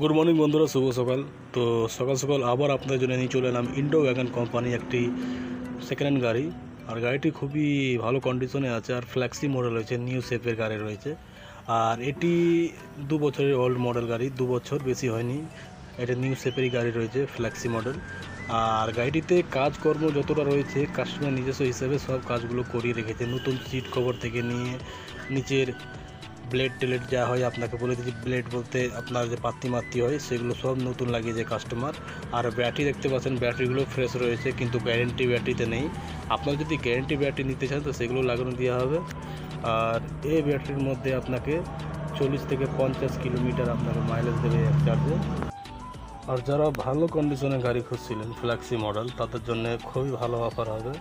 Good morning বন্ধুরা, শুভ সকাল। তো সকাল সকাল আবার আপনাদের জন্য নিয়ে চলে এলাম ইন্ডো ওয়াগন কোম্পানি একটি সেকেন্ড হ্যান্ড গাড়ি। আর গাড়িটি খুবই ভালো কন্ডিশনে আছে, আর ফ্ল্যাক্সি মডেল রয়েছে, নিউ শেপের গাড়ি রয়েছে। আর এটি 2 বছরের ওল্ড মডেল গাড়ি, 2 বছর বেশি হয়নি। এটা নিউ শেপেরই গাড়ি রয়েছে, ফ্ল্যাক্সি মডেল। আর গাড়িটিতে কাজকর্ম যতটা রয়েছে কাস্টমার নিজস্ব হিসেবে সব কাজগুলো করিয়ে রেখেছে। নতুন সিট কভার থেকে নিয়ে নিচের ব্লেড টেলেড যা হয়, আপনাকে বলে দিচ্ছি, ব্লেড বলতে আপনার যে পাত্তি মাত্তি হয় সেগুলো সব নতুন লাগিয়েছে কাস্টমার। আর ব্যাটারি দেখতে পাচ্ছেন, ব্যাটারিগুলো ফ্রেশ রয়েছে, কিন্তু গ্যারেন্টি ব্যাটারিতে নেই। আপনারা যদি গ্যারেন্টি ব্যাটারি নিতে চান তো সেগুলো লাগানো দেওয়া হবে। আর এই ব্যাটারির মধ্যে আপনাকে 40 থেকে 50 কিলোমিটার আপনাকে মাইলেজ দেবে এক চার্জে। আর যারা ভালো কন্ডিশনের গাড়ি খুঁজছিলেন ফ্ল্যাক্সি মডেল, তাদের জন্য খুবই ভালো অফার হবে।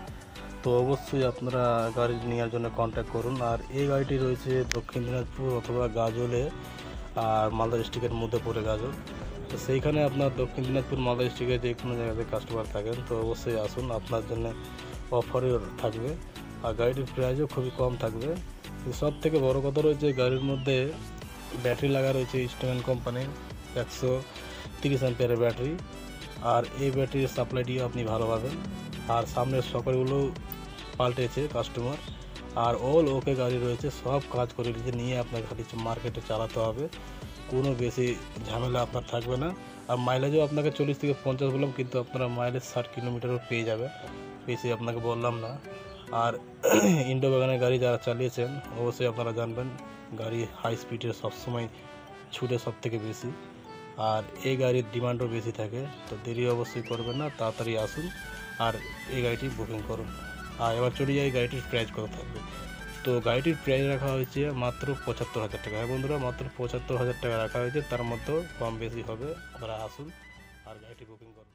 তো অবশ্যই আপনারা গাড়ি নেওয়ার জন্য কন্ট্যাক্ট করুন। আর এই গাড়িটি রয়েছে দক্ষিণ দিনাজপুর অথবা গাজলে, আর মালদা ডিস্ট্রিক্টের মধ্যে পড়ে গাজল। তো সেইখানে আপনার দক্ষিণ দিনাজপুর মালদা ডিস্ট্রিক্টে যে কোনো জায়গাতে কাস্টমার থাকেন তো অবশ্যই আসুন, আপনার জন্য অফারও থাকবে। আর গাড়িটির প্রাইসও খুবই কম থাকবে। সব থেকে বড়ো কথা রয়েছে, গাড়ির মধ্যে ব্যাটারি লাগা রয়েছে ইস্টম্যান কোম্পানির 130 অ্যাম্পিয়ারের ব্যাটারি। আর এই ব্যাটারির সাপ্লাইটিও আপনি ভালো পাবেন। আর সামনের সকলগুলো পাল্টেছে কাস্টমার। আর অল ওকে গাড়ি রয়েছে, সব কাজ করে নিয়ে আপনার গাড়ি মার্কেটে চালাতে হবে, কোনো বেশি ঝামেলা আপনার থাকবে না। আর মাইলেজও আপনাকে 40 থেকে 50 বললাম, কিন্তু আপনারা মাইলেজ 60 কিলোমিটারও পেয়ে যাবে, বেশি আপনাকে বললাম না। আর ইন্ডো ওয়াগনের গাড়ি যারা চালিয়েছেন অবশ্যই আপনারা জানবেন, গাড়ি হাই স্পিডে সবসময় ছুটে সব থেকে বেশি। আর এই গাড়ির ডিমান্ডও বেশি থাকে। তো দেরি অবশ্যই করবেন না, তাড়াতাড়ি আসুন আর এই গাড়িটি বুকিং করুন। আর এবার চলে যাই গাড়িটির প্রাইস কত থাকবে। তো গাড়িটির প্রাইস রাখা হয়েছে মাত্র 75,000 টাকা। হ্যাঁ বন্ধুরা, মাত্র 75,000 টাকা রাখা হয়েছে, তার মধ্যেও কম বেশি হবে। আপনারা আসুন আর গাড়িটি বুকিং করুন।